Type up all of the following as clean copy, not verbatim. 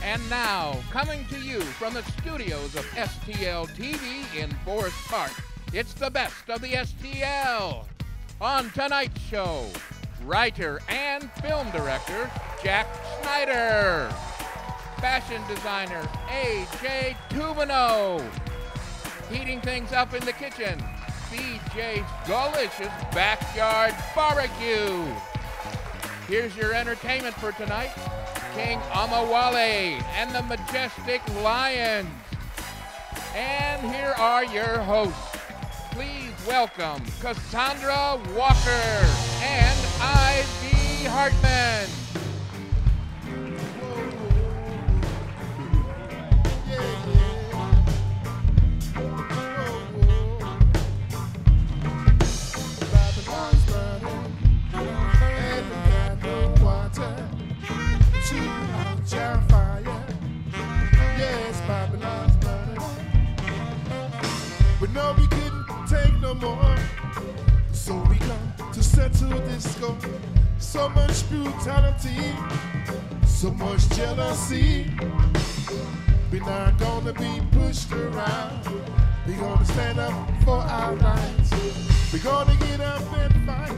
And now, coming to you from the studios of STL TV in Forest Park, it's the best of the STL. On tonight's show, writer and film director Jack Snyder, fashion designer AJ Tuo, heating things up in the kitchen, BJs Gul-Licious Backyard Barbecue. Here's your entertainment for tonight, King Omowale and the Majestic Lions. And here are your hosts. Please welcome Cassandra Walker and Ivy Hartman. But no, we couldn't take no more, so we come to settle this score. So much brutality, so much jealousy. We're not gonna be pushed around. We're gonna stand up for our rights. We're gonna get up and fight,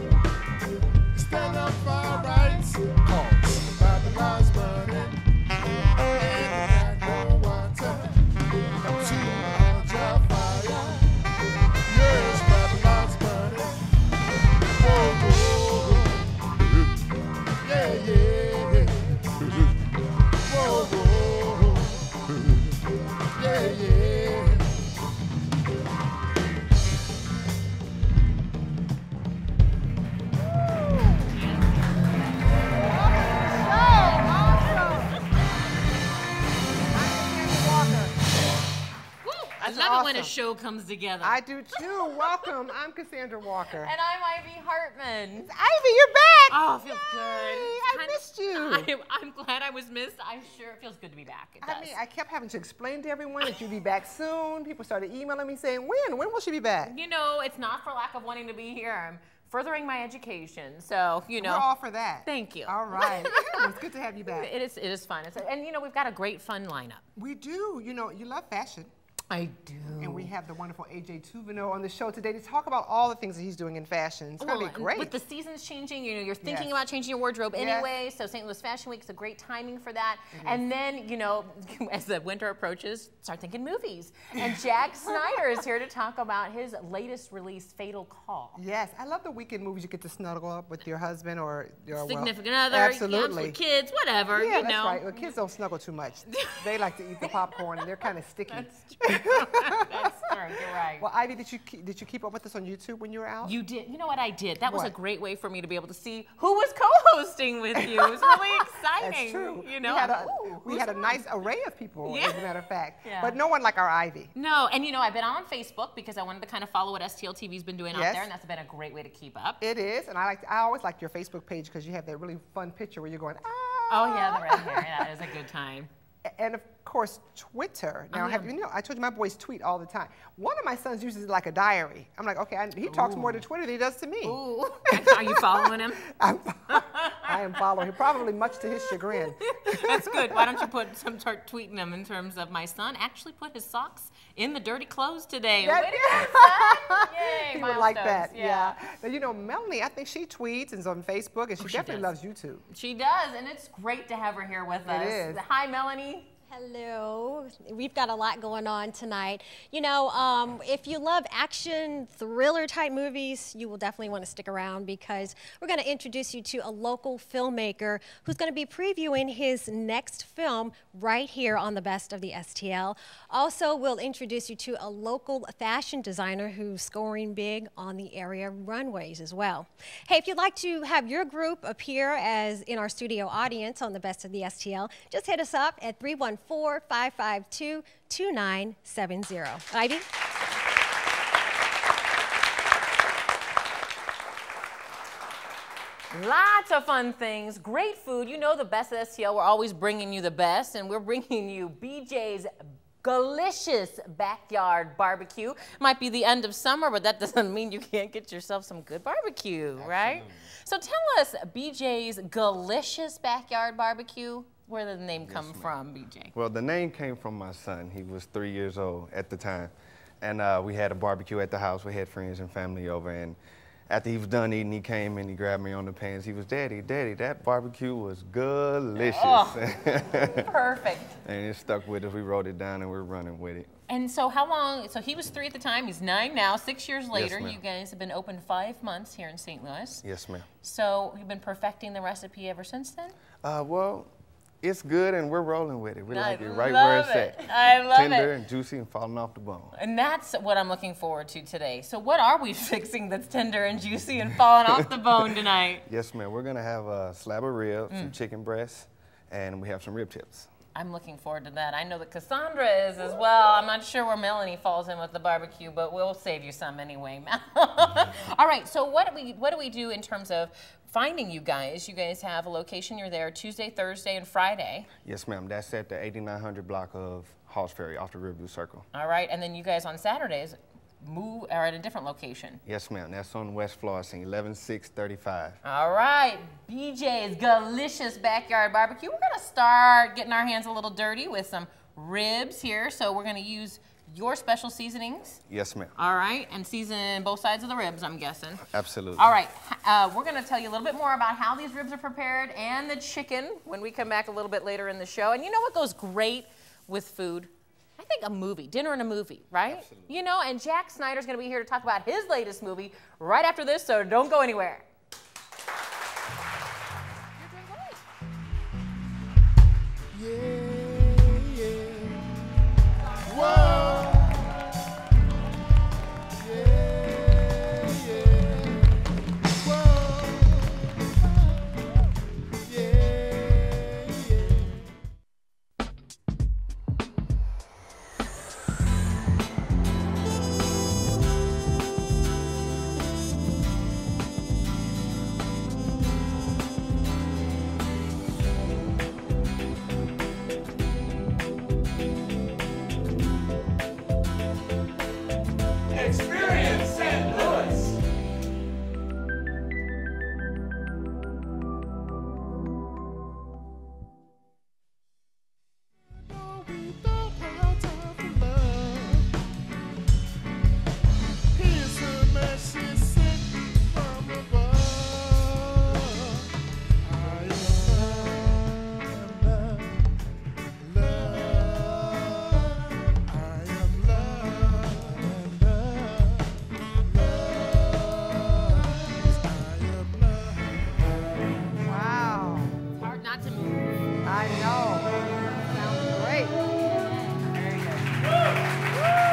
stand up for our rights. Cause Babylon's burning, and we got no water to quench our fire. Yes, Babylon's burning. Whoa, whoa, yeah, yeah. Whoa, whoa, yeah, yeah. I love it when a show comes together. I do too. Welcome. I'm Cassandra Walker. And I'm Ivy Hartman. Ivy, you're back. Oh, it feels Yay, good. I missed you. I'm glad I was missed. It feels good to be back. It does. I mean, I kept having to explain to everyone that you'd be back soon. People started emailing me saying, when will she be back? You know, it's not for lack of wanting to be here. I'm furthering my education, so, you know. We're all for that. Thank you. All right. It's good to have you back. It is fun. And, you know, we've got a great, fun lineup. We do. You know, you love fashion. I do. And we have the wonderful AJ Tuo on the show today to talk about all the things that he's doing in fashion. It's going to be great. With the seasons changing, you know, you're thinking about changing your wardrobe anyway, so St. Louis Fashion Week is a great timing for that. And then, you know, as the winter approaches, start thinking movies. And Jack Snyder is here to talk about his latest release, Fatal Call. Yes, I love the weekend movies you get to snuggle up with your husband or your significant other, absolutely, kids, whatever. Yeah, you that's know. right. Well, kids don't snuggle too much. They like to eat the popcorn, and they're kind of sticky. That's true. That's true. You're right. Well, Ivy, did you keep up with us on YouTube when you were out? You did. You know what I did? That was What? a great way for me to be able to see who was co-hosting with you. It was really exciting. That's true. You know, we had a nice array of people, Yeah. as a matter of fact. Yeah. But no one like our Ivy. No, and you know, I've been on Facebook because I wanted to kind of follow what STL TV's been doing out Yes. there, and that's been a great way to keep up. It is, and I always like your Facebook page because you have that really fun picture where you're going, ah. Oh yeah, the red hair. Yeah, it is a good time. And of course, Twitter. Now, you know, I told you my boys tweet all the time. One of my sons uses it like a diary. I'm like, okay, he talks more to Twitter than he does to me. Ooh. Are you following him? I am following him, probably much to his chagrin. That's good. Why don't you start tweeting him in terms of my son actually put his socks in the dirty clothes today. Way to go, son. Yay, he would like milestones. that, yeah. But you know, Melanie, I think she tweets and is on Facebook, and she definitely loves YouTube. She does, and it's great to have her here with us. It is. Hi, Melanie. Hello. We've got a lot going on tonight. You know, if you love action, thriller type movies, you will definitely want to stick around because we're going to introduce you to a local filmmaker who's going to be previewing his next film right here on the Best of the STL. Also, we'll introduce you to a local fashion designer who's scoring big on the area runways as well. Hey, if you'd like to have your group appear as in our studio audience on the Best of the STL, just hit us up at 314-552-2970. Ivy? Lots of fun things, great food. You know the Best of STL, we're always bringing you the best, and we're bringing you BJs Gul-Licious Backyard Barbecue. Might be the end of summer, but that doesn't mean you can't get yourself some good barbecue, right? So tell us, BJs Gul-Licious Backyard Barbecue, Where did the name come from, BJ? Well, the name came from my son. He was 3 years old at the time. And we had a barbecue at the house. We had friends and family over. And after he was done eating, he came and he grabbed me on the pants. He was, Daddy, that barbecue was good-licious. Oh, perfect. And it stuck with us. We wrote it down and we're running with it. And so how long, so he was 3 at the time, he's 9 now, 6 years later. Yes, you guys have been open 5 months here in St. Louis. Yes, ma'am. So you've been perfecting the recipe ever since then? Well, it's good and we're rolling with it. We like it right love where it's it. at. I love Tender it. and juicy and falling off the bone. And that's what I'm looking forward to today. So what are we fixing that's tender and juicy and falling off the bone tonight? Yes, ma'am. We're going to have a slab of ribs, some chicken breasts, and we have some rib tips. I'm looking forward to that. I know that Cassandra is as well. I'm not sure where Melanie falls in with the barbecue, but we'll save you some anyway. All right, so what do we do in terms of finding you guys? You guys have a location. You're there Tuesday, Thursday, and Friday. Yes, ma'am. That's at the 8900 block of Halls Ferry off the Riverview Circle. All right, and then you guys on Saturdays are at a different location. Yes, ma'am. That's on West Florissant, 11635. All right, BJ's Gul-Licious Backyard Barbecue. We're gonna start getting our hands a little dirty with some ribs here. So we're gonna use your special seasonings. Yes, ma'am. All right, and season both sides of the ribs, I'm guessing. Absolutely. All right, we're gonna tell you a little bit more about how these ribs are prepared and the chicken when we come back a little bit later in the show. And you know what goes great with food? I think a movie, dinner and a movie, right? Absolutely. You know, and Jack Snyder's gonna be here to talk about his latest movie right after this, so don't go anywhere. Yeah, yeah. Whoa. Yeah, yeah. Whoa. Yeah, yeah. Experience St. Louis. No, we don't have time for love. Here's a message sent from above. I am love, love, love. I am love, love, love. I am love. Wow. It's hard not to move. I know. Sounds great. Very good. Woo!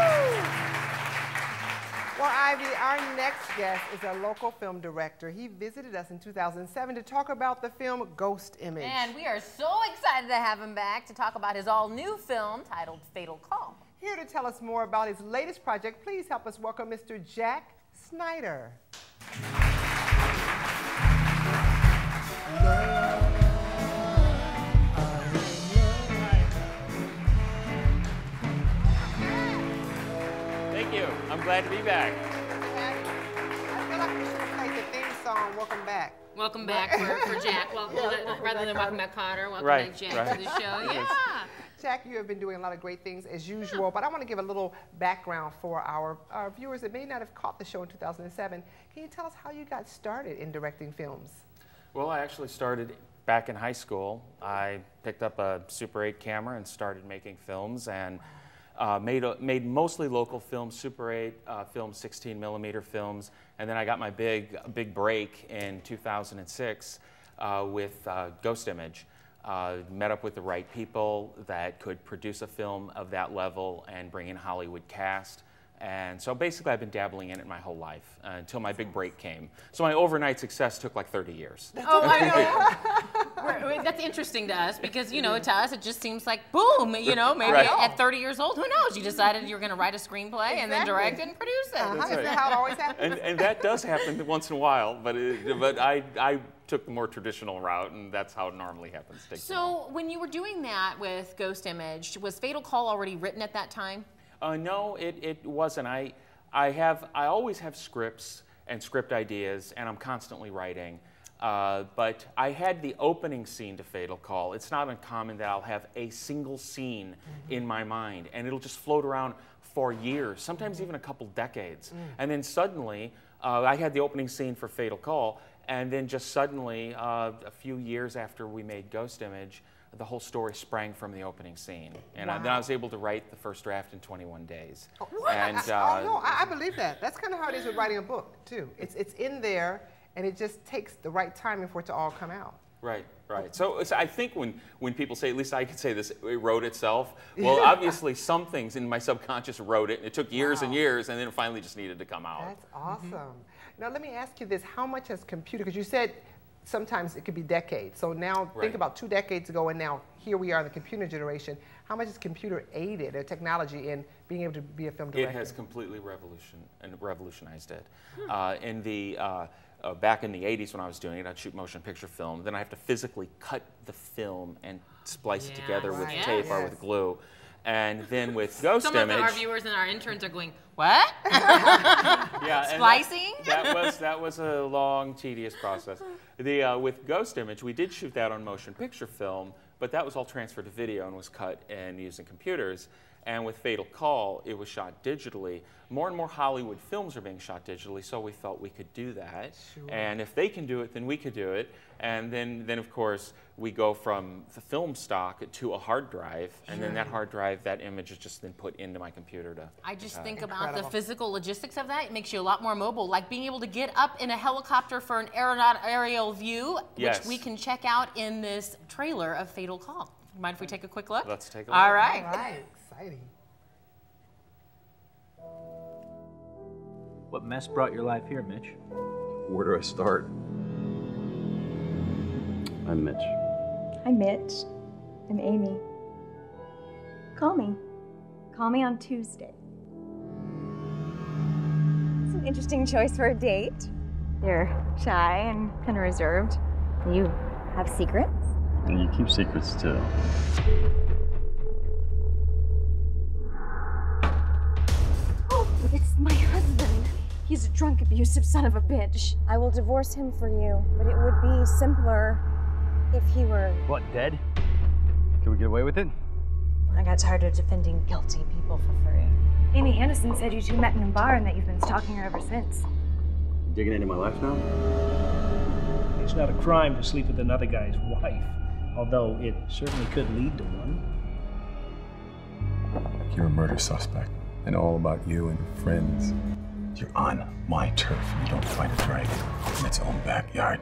Well, Ivy, our next guest is a local film director. He visited us in 2007 to talk about the film Ghost Image. And we are so excited to have him back to talk about his all-new film titled Fatal Call. Here to tell us more about his latest project, please help us welcome Mr. Jack Snyder. Thank you. I'm glad to be back. I feel like we should play the theme song, Welcome Back. Welcome back for Jack. Well, rather than Welcome Back Carter, welcome Right, back Jack right. to the show. Yeah. Jack, you have been doing a lot of great things as usual, but I want to give a little background for our viewers that may not have caught the show in 2007. Can you tell us how you got started in directing films? Well, I actually started back in high school. I picked up a Super 8 camera and started making films and made mostly local films, Super 8 films, 16mm films, and then I got my big break in 2006 with Ghost Image. Met up with the right people that could produce a film of that level and bring in Hollywood cast. And so basically I've been dabbling in it my whole life until my big break came. So my overnight success took like 30 years. Oh, I know. That's interesting to us because, you know, to us it just seems like, boom, you know, maybe Right. at 30 years old, who knows? You decided you were going to write a screenplay and then direct and produce it. Is right. that how it always happens? And that does happen once in a while, but I took the more traditional route, and that's how it normally happens. So when you were doing that with Ghost Image, was Fatal Call already written at that time? No, it wasn't. I always have scripts and script ideas, and I'm constantly writing. But I had the opening scene to Fatal Call. It's not uncommon that I'll have a single scene in my mind, and it'll just float around for years, sometimes even a couple decades. And then suddenly, I had the opening scene for Fatal Call, and then just suddenly, a few years after we made Ghost Image, the whole story sprang from the opening scene. And then I was able to write the first draft in 21 days. And, no, I believe that. That's kind of how it is with writing a book, too. It's in there, and it just takes the right timing for it to all come out. Right, right. So I think when people say, at least I could say this, it wrote itself, well, obviously some things in my subconscious wrote it, and it took years and years, and then it finally just needed to come out. That's awesome. Now, let me ask you this. How much has computer, because you said sometimes it could be decades. So now think about 2 decades ago, and now here we are in the computer generation. How much has computer aided or technology in being able to be a film director? It has completely revolutionized it. In the back in the 80s when I was doing it, I'd shoot motion picture film. Then I have to physically cut the film and splice it together with tape or with glue. And then with Ghost Image... Some of our viewers and our interns are going, what? Splicing? That was a long, tedious process. With Ghost Image, we did shoot that on motion picture film, but that was all transferred to video and was cut and using computers. And with Fatal Call, it was shot digitally. More and more Hollywood films are being shot digitally, so we felt we could do that. Sure. And if they can do it, then we could do it. And then of course, we go from the film stock to a hard drive, and then that hard drive, that image is just then put into my computer to... I just think about the physical logistics of that. It makes you a lot more mobile, like being able to get up in a helicopter for an aerial view, which we can check out in this trailer of Fatal Call. Mind if we take a quick look? Let's take a look. All right. All right. Exciting. What mess brought your life here, Mitch? Where do I start? I'm Mitch. Hi, Mitch. I'm Amy. Call me. Call me on Tuesday. It's an interesting choice for a date. You're shy and kind of reserved. You have secrets? And you keep secrets, too. Oh, it's my husband. He's a drunk, abusive son of a bitch. I will divorce him for you, but it would be simpler if he were... What, dead? Can we get away with it? I got tired of defending guilty people for free. Amy Hannison said you two met in a bar and that you've been stalking her ever since. You digging into my life now? It's not a crime to sleep with another guy's wife, although it certainly could lead to one. You're a murder suspect. I know all about you and your friends. You're on my turf and you don't fight a dragon in its own backyard.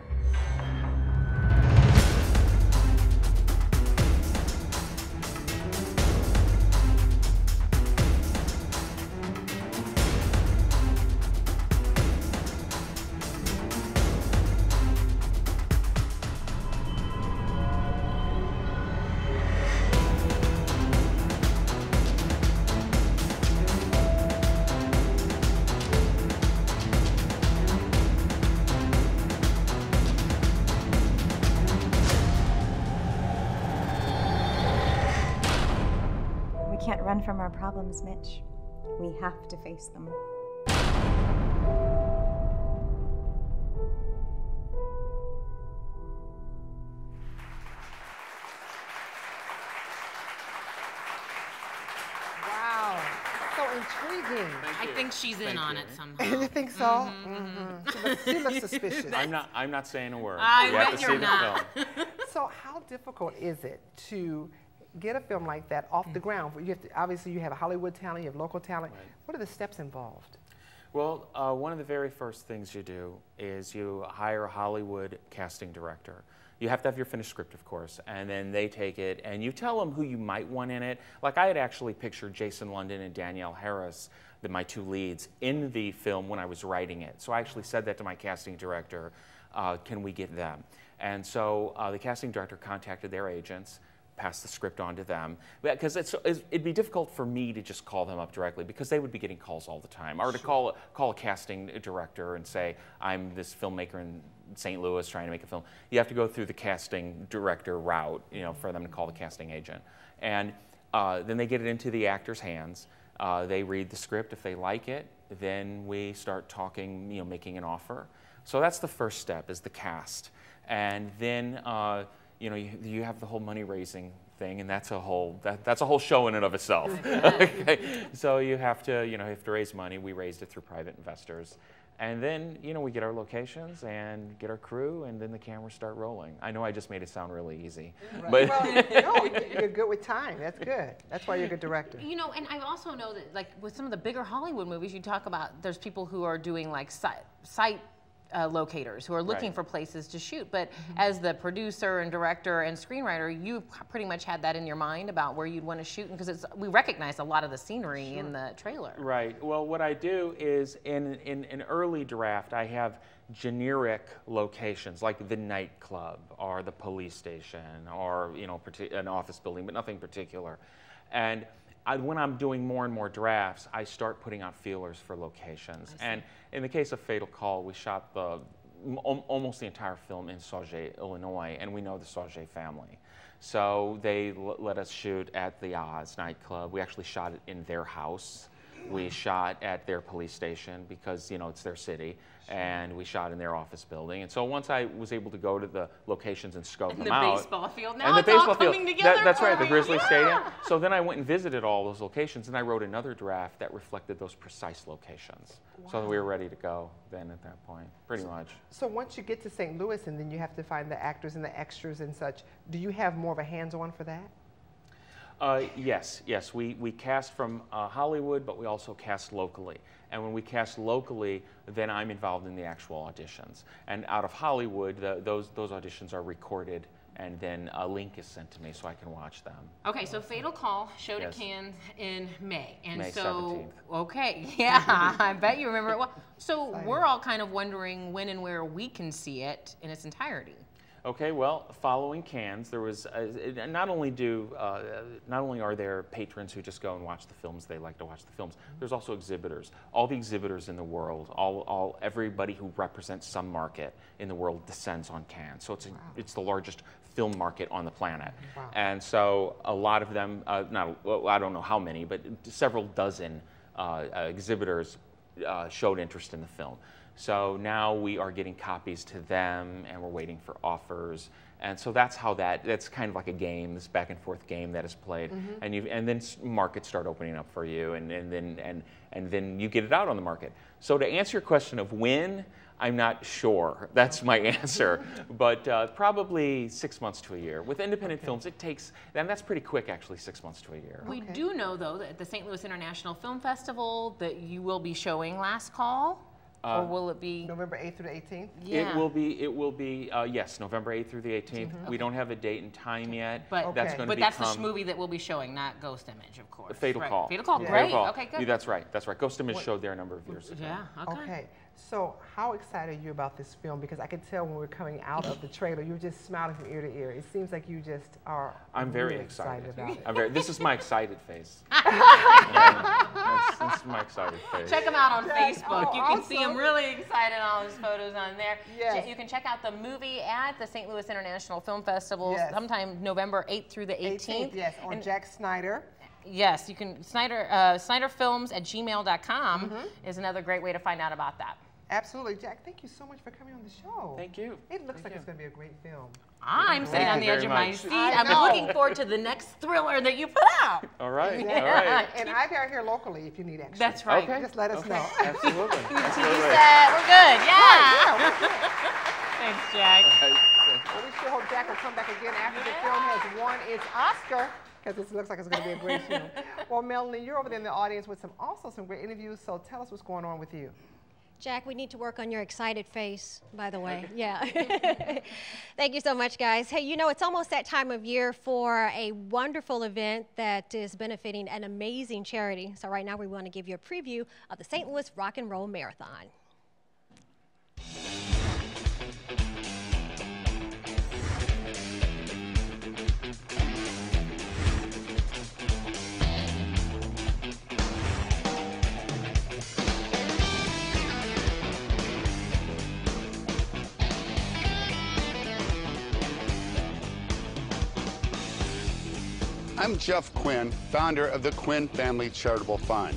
We can't run from our problems, Mitch. We have to face them. Wow. So intriguing. I think she's in on it somehow. You think so? She looks suspicious. I'm not saying a word. I you have to bet see you're the not. film. So how difficult is it to get a film like that off the ground? You have to, obviously, you have a Hollywood talent, you have local talent. Right. What are the steps involved? Well, one of the very first things you do is you hire a Hollywood casting director. You have to have your finished script, of course, and then they take it and you tell them who you might want in it. Like I had actually pictured Jason London and Danielle Harris, my two leads, in the film when I was writing it. So I actually said that to my casting director, can we get them? And so the casting director contacted their agents, passed the script on to them, because it'd be difficult for me to just call them up directly because they would be getting calls all the time. Or to call a casting director and say, I'm this filmmaker in St. Louis trying to make a film. You have to go through the casting director route, you know, for them to call the casting agent. And then they get it into the actor's hands. They read the script. If they like it, then we start talking, you know, making an offer. So that's the first step, is the cast. And then, you know, you have the whole money raising thing, and that's a whole show in and of itself. Okay? So you have to raise money. We raised it through private investors. And then, you know, we get our locations and get our crew, and then the cameras start rolling. I know I just made it sound really easy. Right. But Well, no, you're good with time. That's good. That's why you're a good director. You know, and I also know that, like, with some of the bigger Hollywood movies, you talk about there's people who are doing, like, site locators who are looking for places to shoot. But as the producer and director and screenwriter, you pretty much had that in your mind about where you'd want to shoot, because we recognize a lot of the scenery in the trailer. Right. Well, what I do is in an early draft, I have generic locations like the nightclub or the police station or, you know, an office building, but nothing particular. And when I'm doing more and more drafts, I start putting out feelers for locations. And in the case of Fatal Call, we shot almost the entire film in Sauget, Illinois, and we know the Sauget family. So they let us shoot at the Oz nightclub. We actually shot it in their house. We shot at their police station because, you know, it's their city. And we shot in their office building. And so once I was able to go to the locations and scope them out. And the baseball field. Now it's all coming together. That's right, the Grizzly Stadium. So then I went and visited all those locations, and I wrote another draft that reflected those precise locations. Wow. So that we were ready to go then at that point, pretty much. So once you get to St. Louis and then you have to find the actors and the extras and such, do you have more of a hands-on for that? Yes. We cast from Hollywood, but we also cast locally. And when we cast locally, then I'm involved in the actual auditions. And out of Hollywood, those auditions are recorded, and then a link is sent to me so I can watch them. Okay, so Fatal Call showed at Cannes in May. And May so, 17th. Okay, yeah, I bet you remember it well. So we're all kind of wondering when and where we can see it in its entirety. Okay, well, following Cannes, there was not only are there patrons who just go and watch the films, they like to watch the films. There's also exhibitors. All the exhibitors in the world, everybody who represents some market in the world descends on Cannes. So it's the largest film market on the planet. Wow. And so a lot of them, I don't know how many, but several dozen exhibitors showed interest in the film. So now we are getting copies to them, and we're waiting for offers. And so that's how that's kind of like a game, this back and forth game that is played. And then markets start opening up for you, and then you get it out on the market. So to answer your question of when, I'm not sure. That's my answer. But probably 6 months to a year. With independent films, it takes, and that's pretty quick actually, 6 months to a year. We do know, though, that at the St. Louis International Film Festival that you will be showing Last Call. Or will it be November 8th through the 18th? Yeah. It will be yes, November 8th through the 18th. We don't have a date and time yet. But that's going to that's the movie that we'll be showing, not Ghost Image, of course. Fatal Call. Fatal Call, great. Okay, good. Yeah, that's right. Ghost Image showed there a number of years ago. Yeah, okay. So how excited are you about this film? Because I could tell when we were coming out of the trailer, you were just smiling from ear to ear. It seems like you just are I'm very really excited about it. This is my excited face. This is my excited face. Check him out on Facebook. You can see him really excited on all his photos on there. Yes. You can check out the movie at the St. Louis International Film Festival sometime November 8th through the 18th. Yes, on Jack Snyder. Yes, you can, SniderFilms@gmail.com is another great way to find out about that. Absolutely. Jack, thank you so much for coming on the show. Thank you. It looks like it's going to be a great film. I'm sitting on the edge of my seat. I'm looking forward to the next thriller that you put out. All right. Yeah. All right. And I'm here locally if you need extra. That's right. Okay. Just let us know. Absolutely. We're good. Yeah. Thanks, Jack. Well, we sure hope Jack will come back again after the film has won its Oscar, because this looks like it's going to be a great film. Well, Melanie, you're over there in the audience with some great interviews, so tell us what's going on with you. Jack, we need to work on your excited face, by the way. Yeah. Thank you so much, guys. Hey, you know, it's almost that time of year for a wonderful event that is benefiting an amazing charity. So right now we want to give you a preview of the St. Louis Rock and Roll Marathon. I'm Jeff Quinn, founder of the Quinn Family Charitable Fund.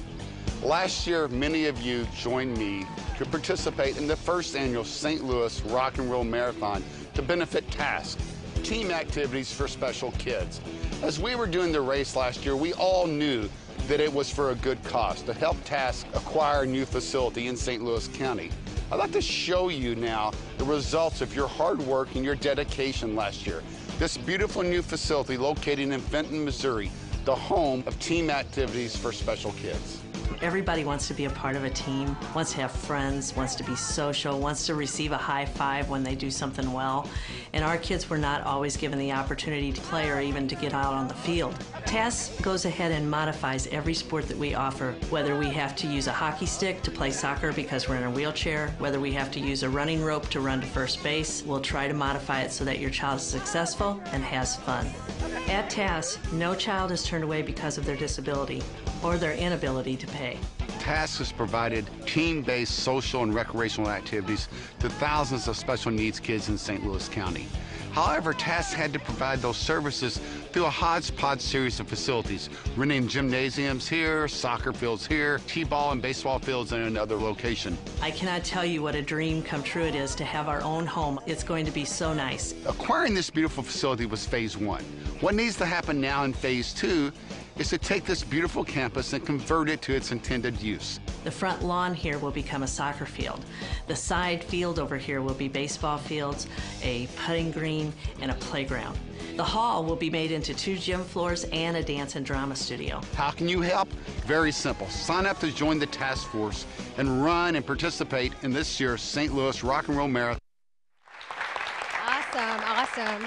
Last year, many of you joined me to participate in the first annual St. Louis Rock and Roll Marathon to benefit TASK, Team Activities for Special Kids. As we were doing the race last year, we all knew that it was for a good cause, to help TASK acquire a new facility in St. Louis County. I'd like to show you now the results of your hard work and your dedication last year. This beautiful new facility located in Fenton, Missouri, the home of Team Activities for Special Kids. Everybody wants to be a part of a team, wants to have friends, wants to be social, wants to receive a high five when they do something well. And our kids were not always given the opportunity to play or even to get out on the field. TASK goes ahead and modifies every sport that we offer, whether we have to use a hockey stick to play soccer because we're in a wheelchair, whether we have to use a running rope to run to first base. We'll try to modify it so that your child is successful and has fun. At TASK, no child is turned away because of their disability or their inability to pay. TASK has provided team-based social and recreational activities to thousands of special needs kids in St. Louis County. However, TASK had to provide those services through a hodgepodge series of facilities, renting gymnasiums here, soccer fields here, t-ball and baseball fields in another location. I cannot tell you what a dream come true it is to have our own home. It's going to be so nice. Acquiring this beautiful facility was phase one. What needs to happen now in phase two is to take this beautiful campus and convert it to its intended use. The front lawn here will become a soccer field. The side field over here will be baseball fields, a putting green, and a playground. The hall will be made into 2 gym floors and a dance and drama studio. How can you help? Very simple. Sign up to join the task force and run and participate in this year's St. Louis Rock and Roll Marathon. Awesome, awesome.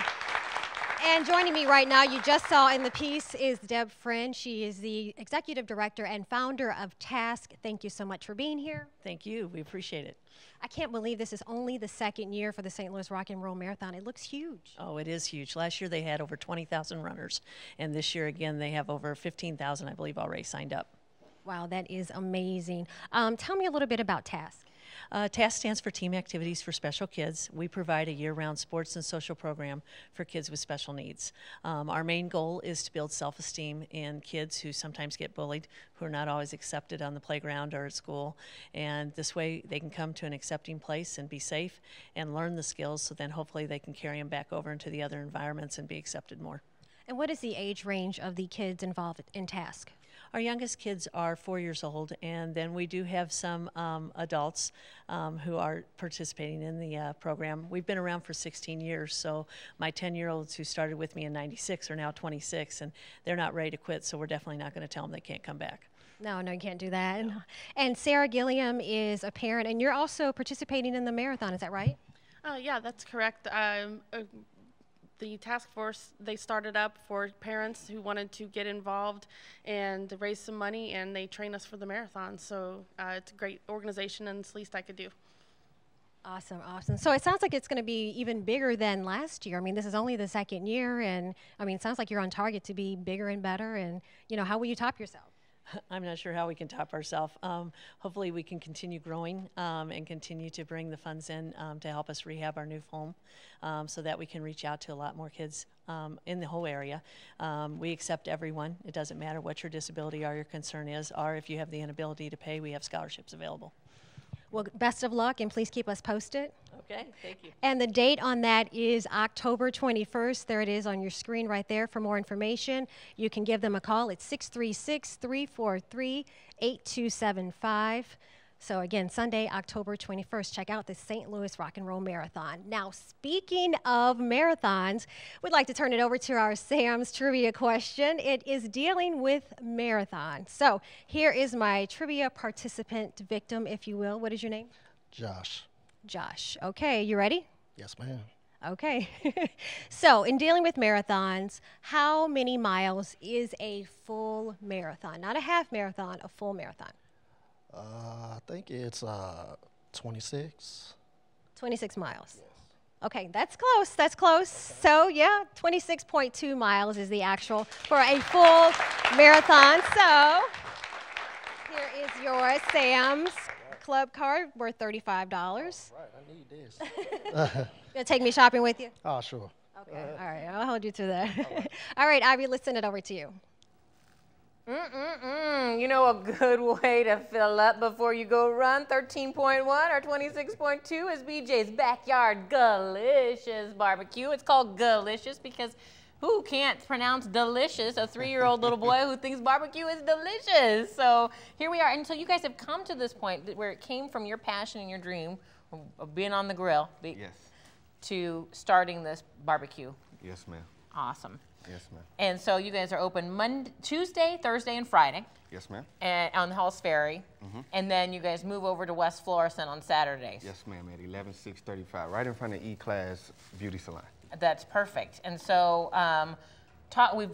And joining me right now, you just saw in the piece, is Deb Friend. She is the executive director and founder of TASK. Thank you so much for being here. Thank you. We appreciate it. I can't believe this is only the 2nd year for the St. Louis Rock and Roll Marathon. It looks huge. Oh, it is huge. Last year they had over 20,000 runners, and this year again they have over 15,000, I believe, already signed up. Wow, that is amazing. Tell me a little bit about TASK. TASK stands for Team Activities for Special Kids. We provide a year-round sports and social program for kids with special needs. Our main goal is to build self-esteem in kids who sometimes get bullied, who are not always accepted on the playground or at school. And this way they can come to an accepting place and be safe and learn the skills, so then hopefully they can carry them back over into the other environments and be accepted more. And what is the age range of the kids involved in TASK? Our youngest kids are 4 years old, and then we do have some adults who are participating in the program. We've been around for 16 years, so my 10-year-olds who started with me in '96 are now 26, and they're not ready to quit, so we're definitely not going to tell them they can't come back. No, you can't do that. And Sarah Gilliam is a parent, and you're also participating in the marathon, is that right? Yeah, that's correct. The task force, they started up for parents who wanted to get involved and raise some money, and they train us for the marathon. So it's a great organization, and it's the least I could do. Awesome, awesome. So it sounds like it's going to be even bigger than last year. I mean, this is only the 2nd year, and I mean, it sounds like you're on target to be bigger and better. And, you know, how will you top yourself? I'm not sure how we can top ourselves. Hopefully we can continue growing and continue to bring the funds in to help us rehab our new home so that we can reach out to a lot more kids in the whole area. We accept everyone. It doesn't matter what your disability or your concern is, or if you have the inability to pay, we have scholarships available. Well, best of luck, and please keep us posted. Okay, thank you. And the date on that is October 21st. There it is on your screen right there. For more information, you can give them a call. It's 636-343-8275. So again, Sunday, October 21st, check out the St. Louis Rock and Roll Marathon. Now, speaking of marathons, we'd like to turn it over to our Sam's trivia question. It is dealing with marathons. So here is my trivia participant victim, if you will. What is your name? Josh. Josh. Okay, you ready? Yes, ma'am. Okay. So in dealing with marathons, how many miles is a full marathon? Not a half marathon, a full marathon. I think it's 26. 26 miles. Yes. Okay, that's close. That's close. So yeah, 26.2 miles is the actual for a full marathon. So here is your Sam's Club card worth $35. Right, I need this. Gonna take me shopping with you? Oh, sure. Okay, all right, I'll hold you to that. All right, Ivy, let's send it over to you. You know a good way to fill up before you go run? 13.1 or 26.2 is BJ's Backyard Gul-Licious BBQ. It's called Gul-Licious because who can't pronounce delicious? A 3-year-old little boy who thinks barbecue is delicious. So here we are. And so you guys have come to this point where it came from your passion and your dream of being on the grill to starting this barbecue. Yes, ma'am. Awesome. Yes, ma'am. And so you guys are open Tuesday, Thursday, and Friday. Yes, ma'am. And on the Halls Ferry. And then you guys move over to West Florissant on Saturdays. Yes, ma'am, at 11635, right in front of E-Class Beauty Salon. That's perfect. And so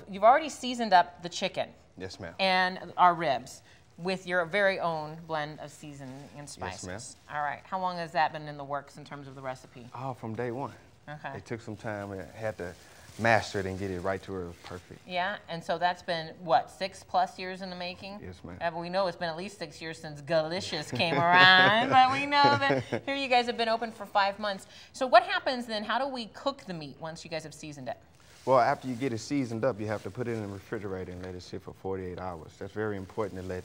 you've already seasoned up the chicken. Yes, ma'am. And our ribs with your very own blend of seasoning and spices. Yes, ma'am. All right. How long has that been in the works in terms of the recipe? Oh, from day one. Okay. It took some time. I had to master it and get it right to where it was perfect. Yeah, and so that's been, what, 6+ years in the making? Yes, ma'am. We know it's been at least 6 years since Gul-Licious came around, but we know that here you guys have been open for 5 months. So what happens then? How do we cook the meat once you guys have seasoned it? Well, after you get it seasoned up, you have to put it in the refrigerator and let it sit for 48 hours. That's very important to let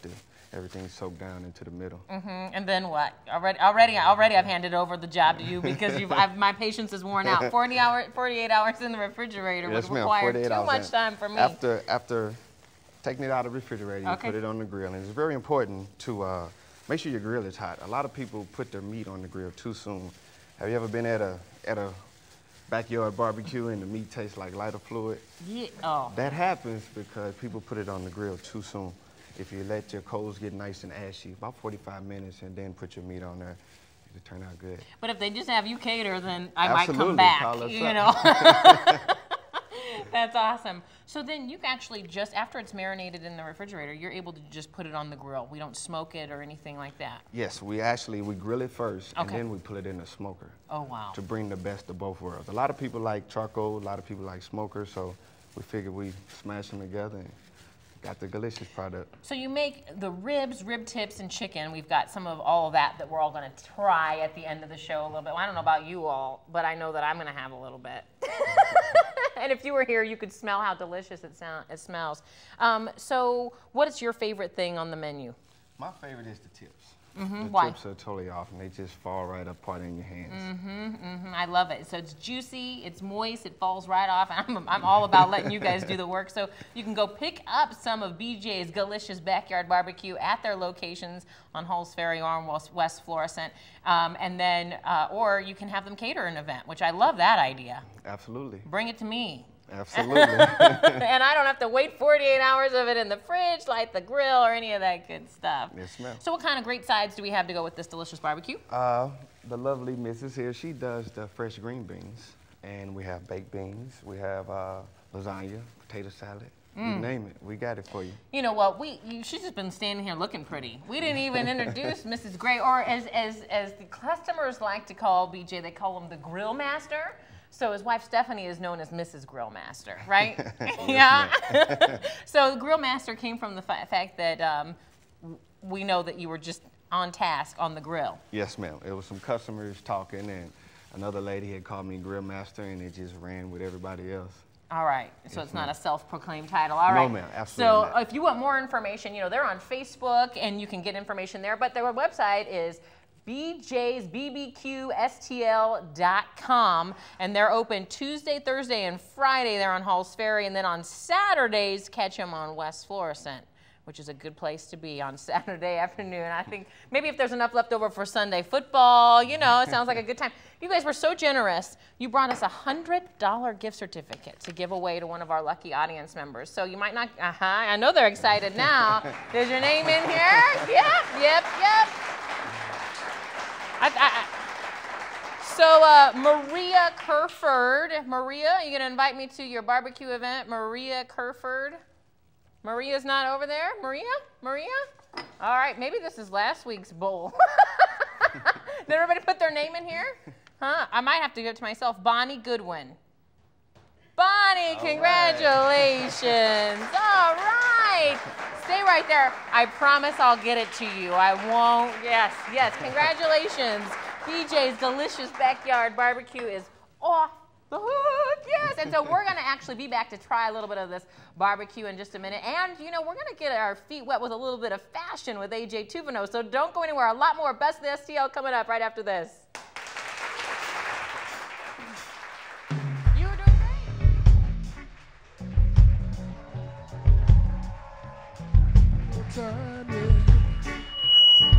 everything soak down into the middle. And then what? Already I've handed over the job to you because my patience is worn out. 48 hours in the refrigerator would require too much time for me. After taking it out of the refrigerator, you put it on the grill. And it's very important to make sure your grill is hot. A lot of people put their meat on the grill too soon. Have you ever been at a backyard barbecue and the meat tastes like lighter fluid? Yeah. Oh. That happens because people put it on the grill too soon. If you let your coals get nice and ashy, about 45 minutes, and then put your meat on there, it'll turn out good. But if they just have you cater, then I Absolutely. might come back, Call us you up. know. That's awesome. So then you actually just, after it's marinated in the refrigerator, you're able to just put it on the grill. We don't smoke it or anything like that. Yes, we grill it first, and then we put it in the smoker. Oh, wow. To bring the best of both worlds. A lot of people like charcoal, a lot of people like smoker, so we figured we'd smash them together and got the Gul-Licious product. So you make the ribs, rib tips, and chicken. We've got some of all of that we're all going to try at the end of the show a little bit. Well, I don't know about you all, but I know that I'm going to have a little bit. And if you were here, you could smell how delicious it smells. So what is your favorite thing on the menu? My favorite is the tips. Why? The tips are totally off, and they just fall right apart in your hands. I love it. So it's juicy, it's moist, it falls right off. I'm all about letting you guys do the work. So you can go pick up some of BJ's Gul-Licious Backyard Barbecue at their locations on Halls Ferry or on West Florissant. And then, or you can have them cater an event, which I love that idea. Absolutely. Bring it to me. Absolutely. And I don't have to wait 48 hours of it in the fridge, light the grill, or any of that good stuff. Yes, ma'am. So what kind of great sides do we have to go with this delicious barbecue? The lovely Mrs. here, she does the fresh green beans. And we have baked beans. We have lasagna, potato salad. You name it. We got it for you. You know what? She's just been standing here looking pretty. We didn't even introduce Mrs. Gray, or as the customers like to call BJ, they call him the Grill Master. So his wife Stephanie is known as Mrs. Grill Master, right? Yeah. So the Grill Master came from the fact that we know that you were just on task on the grill. Yes, ma'am. It was some customers talking, and another lady had called me Grill Master, and it just ran with everybody else. All right. So Yes, it's not ma'am. a self-proclaimed title. All right. No, ma'am. Absolutely So not. if you want more information, they're on Facebook, and you can get information there. But their website is BJs BBQ STL.com, and they're open Tuesday, Thursday, and Friday. They're on Halls Ferry, and then on Saturdays, catch them on West Florissant, which is a good place to be on Saturday afternoon. I think maybe if there's enough left over for Sunday football, it sounds like a good time. You guys were so generous. You brought us a $100 gift certificate to give away to one of our lucky audience members. So you might not, I know they're excited now. Is your name in here? Yep. So Maria Kerford. Maria, are you going to invite me to your barbecue event? Maria Kerford. Maria's not over there? Maria? All right, maybe this is last week's bowl. Did everybody put their name in here? Huh? I might have to give it to myself. Bonnie Goodwin. Bonnie, congratulations. All right. Stay right there. I promise I'll get it to you. I won't. Yes. Congratulations. BJ's Gul-Licious Backyard Barbecue is off The hook, yes. And so we're going to actually be back to try a little bit of this barbecue in just a minute. And, you know, we're going to get our feet wet with a little bit of fashion with AJ Tuo. So don't go anywhere. A lot more Best of the STL coming up right after this. You were doing great. Time, yeah.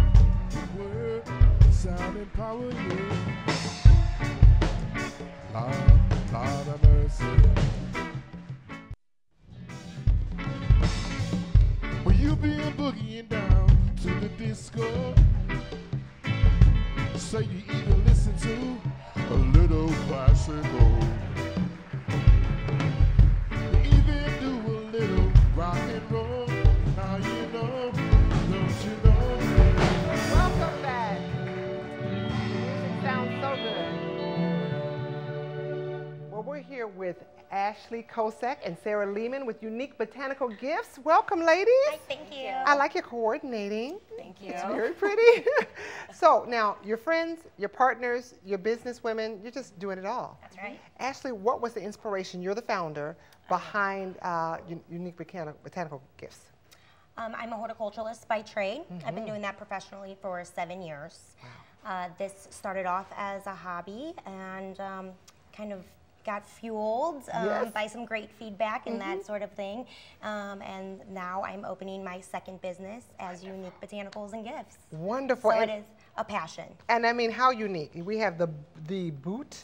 Word, sound, and power, yeah. Lord of mercy. Will you be boogieing down to the disco? So you even listen to a little classical. You even do a little rock and roll. Now you know, don't you know? Welcome back. Music sounds so good. Well, we're here with Ashley Kosek and Sarah Lehman with Unique Botanical Gifts. Welcome, ladies. Hi, thank you. I like your coordinating. Thank you. It's very pretty. So now, your friends, your partners, your business women, you're just doing it all. That's right. Ashley, what was the inspiration? You're the founder behind Unique Botanical Gifts. I'm a horticulturalist by trade. I've been doing that professionally for 7 years. Wow. This started off as a hobby and kind of got fueled by some great feedback and that sort of thing. And now I'm opening my second business as Unique Botanicals and Gifts. Wonderful. So it is a passion. And I mean, how unique. We have the boot,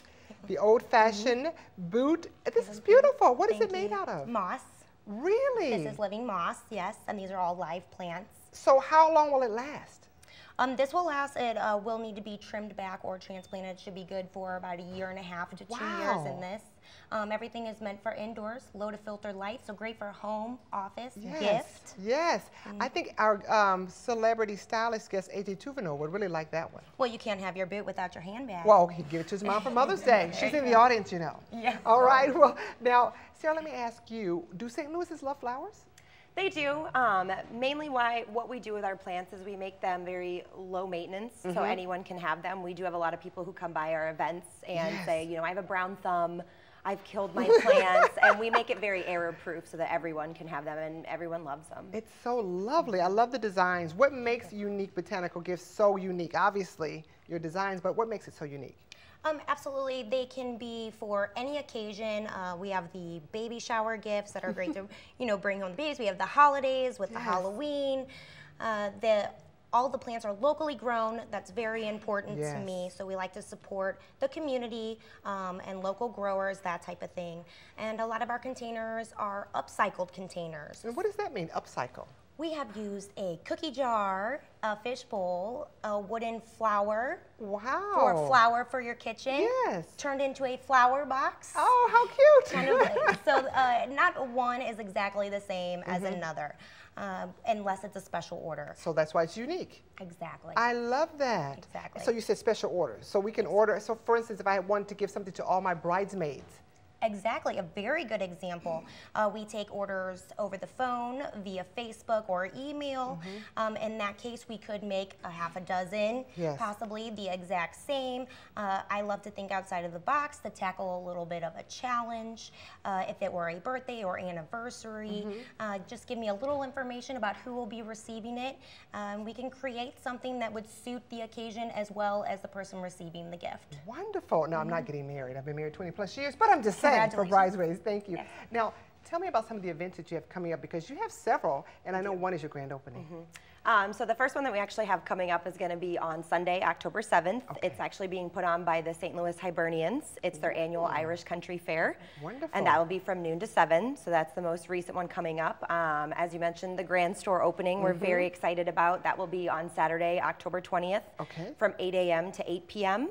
the old-fashioned boot. This is beautiful. What is it made out of? Moss. Really? This is living moss, yes, and these are all live plants. So how long will it last? This will last, it will need to be trimmed back or transplanted. It should be good for about 1.5 years to 2 years in this. Everything is meant for indoors, low to filter light, so great for home, office, gift. Yes, I think our celebrity stylist guest, AJ Tuo, would really like that one. Well, you can't have your boot without your handbag. Well, he'd give it to his mom for Mother's Day. She's in the audience, you know. Yeah. All right, well, now, Sarah, let me ask you, do St. Louis's love flowers? They do. Mainly what we do with our plants is we make them very low maintenance, so anyone can have them. We do have a lot of people who come by our events and say, you know, I have a brown thumb, I've killed my plants, and we make it very error-proof so that everyone can have them and everyone loves them. It's so lovely. I love the designs. What makes Unique Botanical Gifts so unique? Obviously, your designs, but what makes it so unique? Absolutely, they can be for any occasion. We have the baby shower gifts that are great to, you know, bring home the babies. We have the holidays with the Halloween. All the plants are locally grown. That's very important to me. So we like to support the community and local growers, that type of thing. And a lot of our containers are upcycled containers. And what does that mean, upcycle? We have used a cookie jar, a fish bowl, a wooden flower. Wow. For flour for your kitchen. Yes. Turned into a flower box. Oh, how cute. Kind of, so not one is exactly the same as another, unless it's a special order. So that's why it's unique. Exactly. I love that. Exactly. So you said special orders. So we can order, so for instance, if I wanted to give something to all my bridesmaids, Exactly, a very good example. We take orders over the phone, via Facebook or email. In that case, we could make a half a dozen, possibly the exact same. I love to think outside of the box to tackle a little bit of a challenge. If it were a birthday or anniversary, just give me a little information about who will be receiving it. We can create something that would suit the occasion as well as the person receiving the gift. Wonderful. No, I'm not getting married. I've been married 20 plus years, but I'm just saying for bridesmaids. Thank you. Now, tell me about some of the events that you have coming up, because you have several, and I know one is your grand opening. So the first one that we actually have coming up is going to be on Sunday, October 7th. It's actually being put on by the St. Louis Hibernians. It's their annual Irish Country Fair. Wonderful. And that will be from noon to 7, so that's the most recent one coming up. As you mentioned, the grand store opening we're very excited about. That will be on Saturday, October 20th from 8 a.m. to 8 p.m.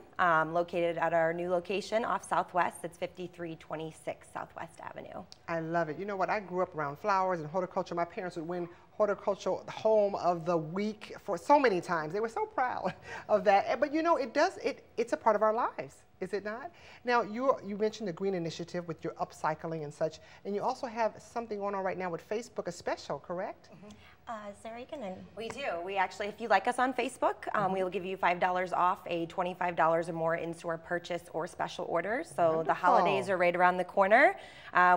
Located at our new location off Southwest. It's 5326 Southwest Avenue. I love it. You know what? I grew up around flowers and horticulture. My parents would win horticultural home of the week for so many times. They were so proud of that. But you know, it's a part of our lives. Is it not? Now, you mentioned the Green Initiative with your upcycling and such, and you also have something going on right now with Facebook, a special, correct? Sarah, you can. We do. We actually, if you like us on Facebook, we will give you $5 off a $25 or more in-store purchase or special order. So Wonderful. The holidays are right around the corner.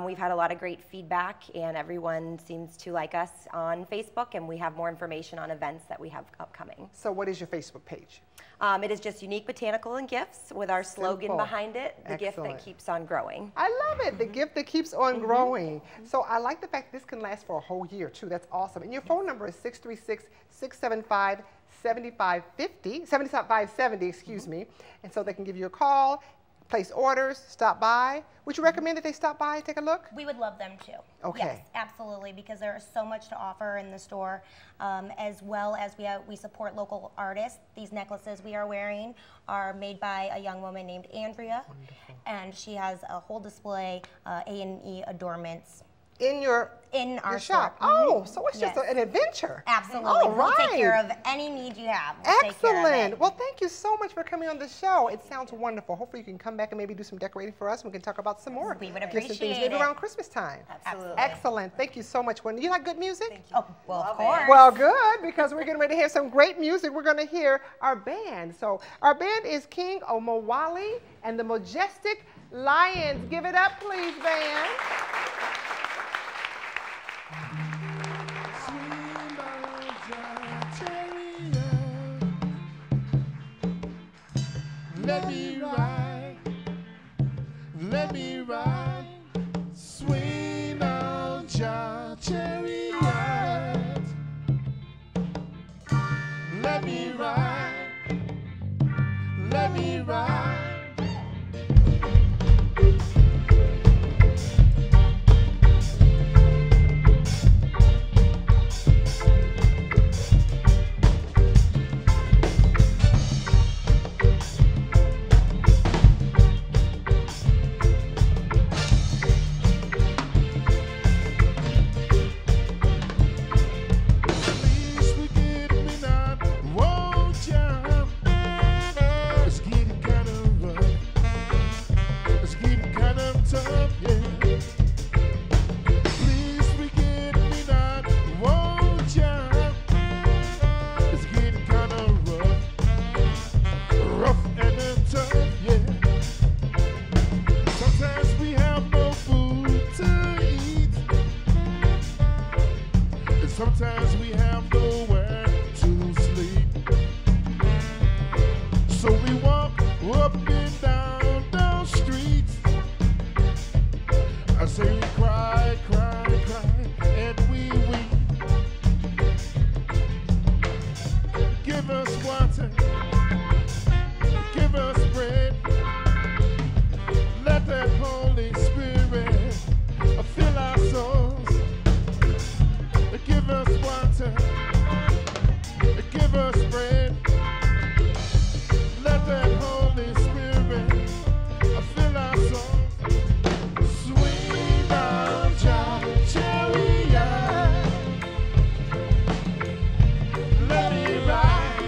We've had a lot of great feedback, and everyone seems to like us on Facebook, and we have more information on events that we have upcoming. So what is your Facebook page? It is just Unique Botanical and Gifts with our slogan Simple. behind it, the gift that keeps on growing. I love it, the gift that keeps on growing. So I like the fact this can last for a whole year too. That's awesome. And your phone number is 636-675-7570, excuse me. And so they can give you a call, place orders, stop by. Would you recommend that they stop by and take a look? We would love them to. Okay. Yes, absolutely, because there is so much to offer in the store, as well as we support local artists. These necklaces we are wearing are made by a young woman named Andrea, and she has a whole display, A&E adornments. In our shop. Store. Oh, so it's just an adventure. Absolutely. All We'll take right. care of any need you have. We'll take care of Excellent. it. Well, thank you so much for coming on the show. It sounds wonderful. Hopefully you can come back and maybe do some decorating for us and we can talk about some more. We would gifts and appreciate things, maybe it. around Christmas time. Absolutely. Excellent. Thank you so much, Wendy. You like good music? Thank you. Oh, well, of course. Well, good, because we're getting ready to hear some great music. We're going to hear our band. So our band is King Omowale and the Majestic Lions. Give it up, please, band. Let me ride, swing on your chariot. Let me ride, let me ride. Sometimes we have nowhere to sleep. So we walk up and down those streets. I say we cry, cry, cry, and we weep. Give us water, give us bread. Let that Holy Spirit fill our souls. Give us water, give us bread. Let that Holy Spirit fill our souls. Swing on your chariot. Let me ride,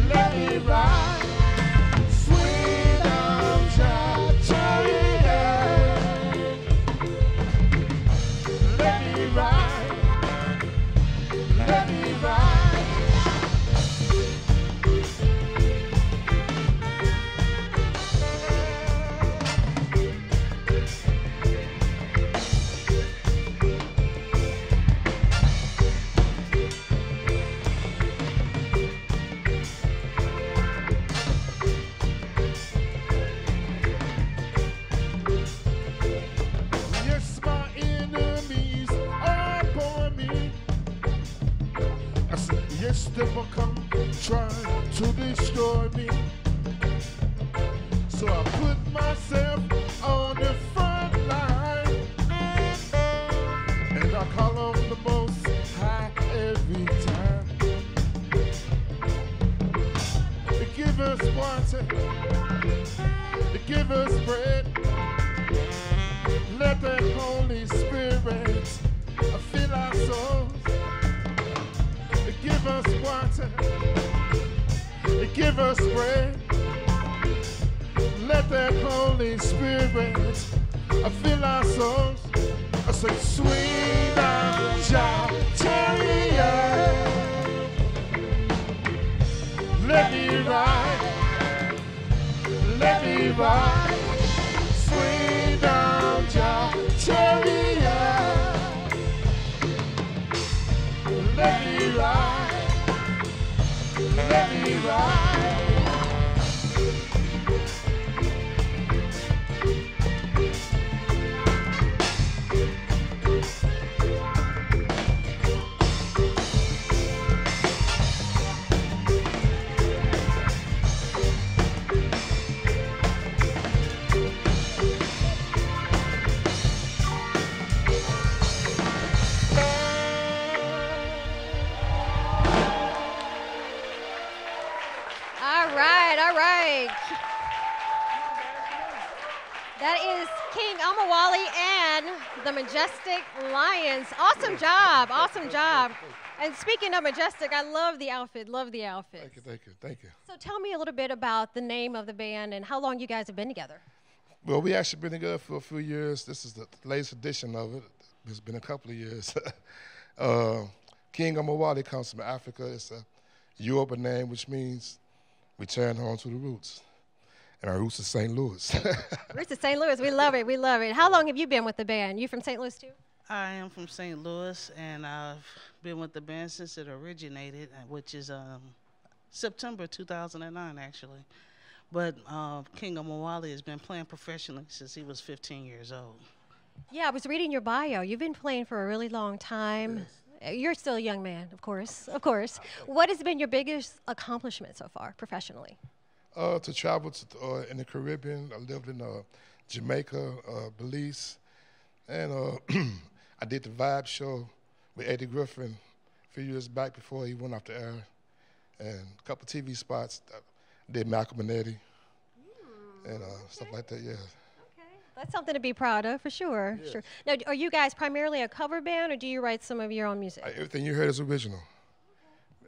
let me ride. Swing on your chariot. Let me ride. Let me ride. Yes, my enemies are upon me. I said, yes, they will come try to destroy me. So I put myself on the front line, and I call on the Most High every time. Give us water, give us bread. Let that Holy Spirit fill our souls. Give us water, give us bread. with that Holy Spirit. I feel our souls. I say, sweet Jah chariot. Let me ride. Let me ride. Sweet Jah chariot. Let me ride. Let me ride. All right. That is King Omowale and the Majestic Lions. Awesome job. Awesome job. And speaking of Majestic, I love the outfit. Love the outfit. Thank you, thank you, thank you. So tell me a little bit about the name of the band and how long you guys have been together. Well, we actually been together for a few years. This is the latest edition of it. It's been a couple of years. King Omowale comes from Africa. It's a Yoruba name, which means return home to the roots. And our roots is St. Louis. Roots is St. Louis. We love it. We love it. How long have you been with the band? You from St. Louis too? I am from St. Louis, and I've been with the band since it originated, which is September 2009, actually. But King Omowale has been playing professionally since he was 15 years old. Yeah, I was reading your bio. You've been playing for a really long time. Yes. You're still a young man, of course, of course. What has been your biggest accomplishment so far, professionally? To travel in the Caribbean. I lived in Jamaica, Belize, and I did the Vibe show with Eddie Griffin a few years back before he went off the air, and a couple of TV spots. I did Malcolm and Eddie, and stuff like that, yeah. That's something to be proud of, for sure. Yes. Sure. Now, are you guys primarily a cover band, or do you write some of your own music? Everything you heard is original.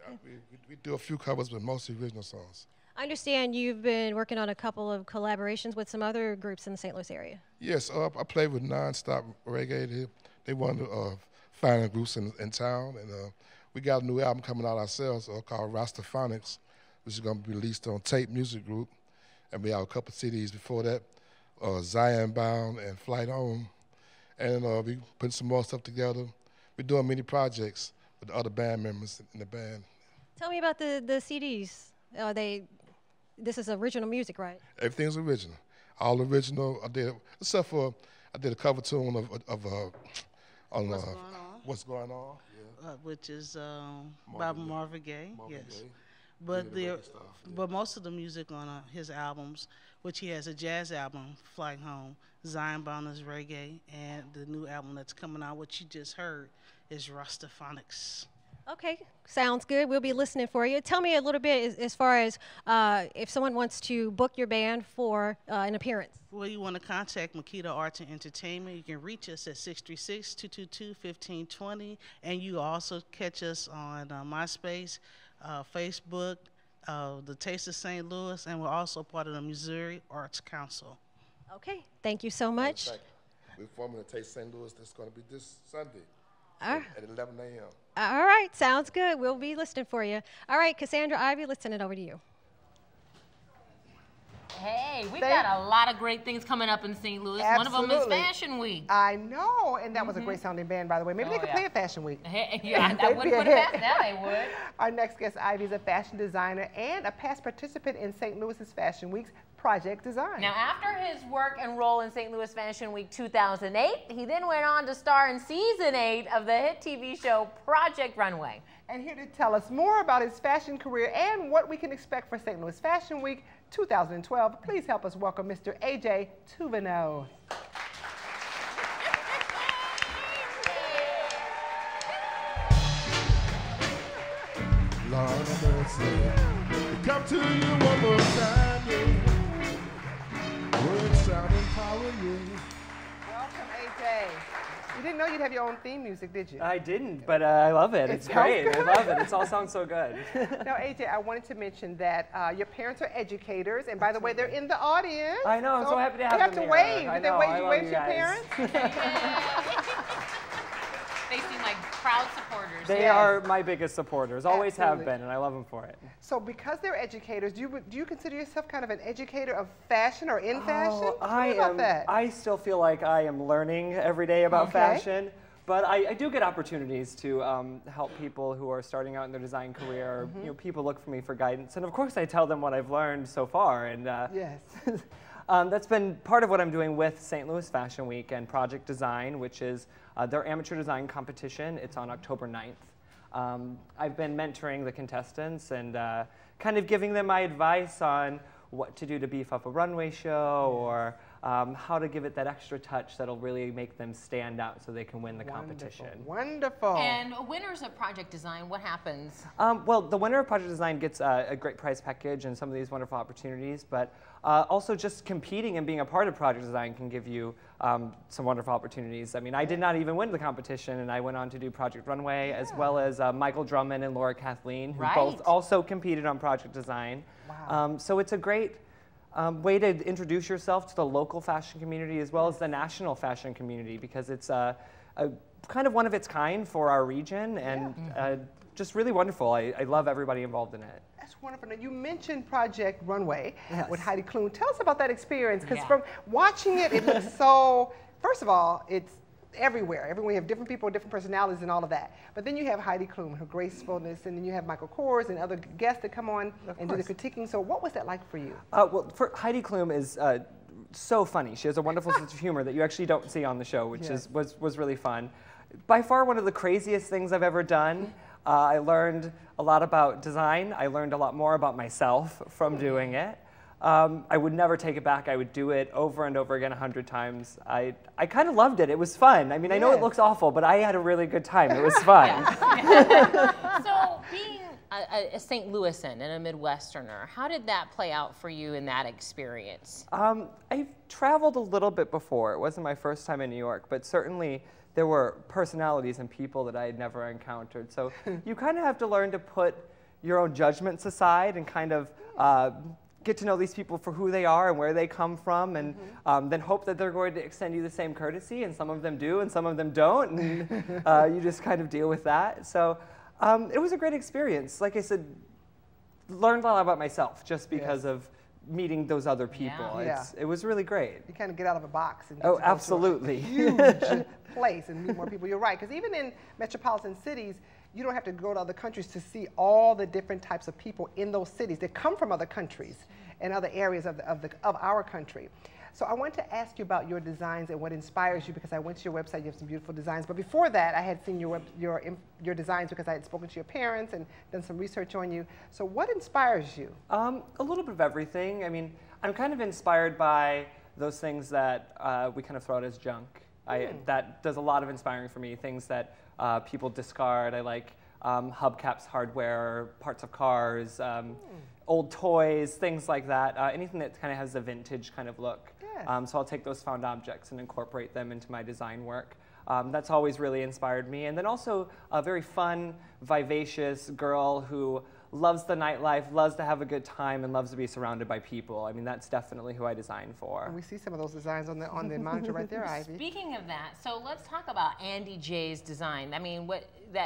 Okay. We do a few covers, but mostly original songs. I understand you've been working on a couple of collaborations with some other groups in the St. Louis area. Yes, I played with Non-Stop Reggae. They one of the finest groups in town, and we got a new album coming out ourselves called Rastaphonics, which is going to be released on Tape Music Group, and we have a couple of CDs before that, Zion Bound and Flight On, and we putting some more stuff together. We're doing many projects with the other band members in the band. Tell me about the CDs. This is original music, right? Everything's original. All original. I did, except for I did a cover tune of What's Going On, yeah. Which is by Marvin Gaye. Yes. But most of the music on his albums, which he has a jazz album, Flight Home, Zion Bound is reggae, and the new album that's coming out, which you just heard, is Rastaphonics. Okay, sounds good. We'll be listening for you. Tell me a little bit as far as if someone wants to book your band for an appearance. Well, you want to contact Makita Arts and Entertainment. You can reach us at 636-222-1520, and you also catch us on MySpace, Facebook, the Taste of St. Louis, and we're also part of the Missouri Arts Council. Okay, thank you so much. We're forming the Taste St. Louis. That's going to be this Sunday at 11 a.m. All right, sounds good. We'll be listening for you. All right, Cassandra Ivy, let's send it over to you. Hey, we've got a lot of great things coming up in St. Louis. Absolutely. One of them is Fashion Week. I know, and that was a great sounding band, by the way. Maybe they could play at Fashion Week. Yeah, I wouldn't put it past them, they would. Our next guest, Ivy, is a fashion designer and a past participant in St. Louis's Fashion Week's Project Design. Now, after his work and role in St. Louis Fashion Week 2008, he then went on to star in Season 8 of the hit TV show Project Runway. And here to tell us more about his fashion career and what we can expect for St. Louis Fashion Week 2012, please help us welcome Mr. AJ Tuo. Lord of mercy, we come to you one more time, yeah. Word, sound, and power, yeah. Welcome, AJ. You didn't know you'd have your own theme music, did you? I didn't, but I love it. It's great. I love it. It all sounds so good. Now, AJ, I wanted to mention that your parents are educators, and by the way, they're in the audience. I know. I'm so happy to have them here. You have to wave. I Did they know, wave? I You love wave you to your guys. parents? They seem like proud supporters. They are my biggest supporters. Always have been, and I love them for it. So, because they're educators, do you consider yourself kind of an educator of fashion or in fashion? I about that. I still feel like I am learning every day about fashion. But I do get opportunities to help people who are starting out in their design career. You know, people look for me for guidance, and of course I tell them what I've learned so far. And yes, that's been part of what I'm doing with St. Louis Fashion Week and Project Design, which is their amateur design competition. It's on October 9th. I've been mentoring the contestants and kind of giving them my advice on what to do to beef up a runway show or how to give it that extra touch that'll really make them stand out so they can win the competition. Wonderful. And winners of Project Design, what happens? Well, the winner of Project Design gets a great prize package and some of these wonderful opportunities, but also just competing and being a part of Project Design can give you some wonderful opportunities. I mean, I did not even win the competition, and I went on to do Project Runway, as well as Michael Drummond and Laura Kathleen, who both also competed on Project Design. Wow. So it's a great way to introduce yourself to the local fashion community as well as the national fashion community, because it's a kind of one of its kind for our region, and just really wonderful. I love everybody involved in it. That's wonderful. Now, you mentioned Project Runway with Heidi Klum. Tell us about that experience, because from watching it, it looks so, first of all, it's everywhere. Everywhere you have different people, different personalities and all of that. But then you have Heidi Klum, her gracefulness, and then you have Michael Kors and other guests that come on and do the critiquing. So what was that like for you? Well, Heidi Klum is so funny. She has a wonderful sense of humor that you actually don't see on the show, which was really fun. By far one of the craziest things I've ever done. I learned a lot about design. I learned a lot more about myself from doing it. I would never take it back. I would do it over and over again 100 times. I kind of loved it. It was fun. I mean, I know it looks awful, but I had a really good time. It was fun. So being a St. Louisan and a Midwesterner, how did that play out for you in that experience? I've traveled a little bit before. It wasn't my first time in New York, but certainly there were personalities and people that I had never encountered. So you kind of have to learn to put your own judgments aside and kind of get to know these people for who they are and where they come from, and then hope that they're going to extend you the same courtesy, and some of them do and some of them don't, and you just kind of deal with that. So it was a great experience. Like I said, learned a lot about myself just because of meeting those other people. It was really great. You kind of get out of a box. And absolutely. A huge place and meet more people. You're right, because even in metropolitan cities, you don't have to go to other countries to see all the different types of people in those cities that come from other countries and other areas of our country. So I want to ask you about your designs and what inspires you, because I went to your website. You have some beautiful designs. But before that, I had seen your designs because I had spoken to your parents and done some research on you. So what inspires you? A little bit of everything. I mean, I'm kind of inspired by those things that we kind of throw out as junk. That does a lot of inspiring for me, things that people discard. I like hubcaps, hardware, parts of cars, old toys, things like that. Anything that kind of has a vintage kind of look. So I'll take those found objects and incorporate them into my design work. That's always really inspired me. And then also a very fun, vivacious girl who loves the nightlife, loves to have a good time, and loves to be surrounded by people. I mean, that's definitely who I design for. And we see some of those designs on the monitor right there, Ivy. Speaking of that, so let's talk about Andy J's design. I mean,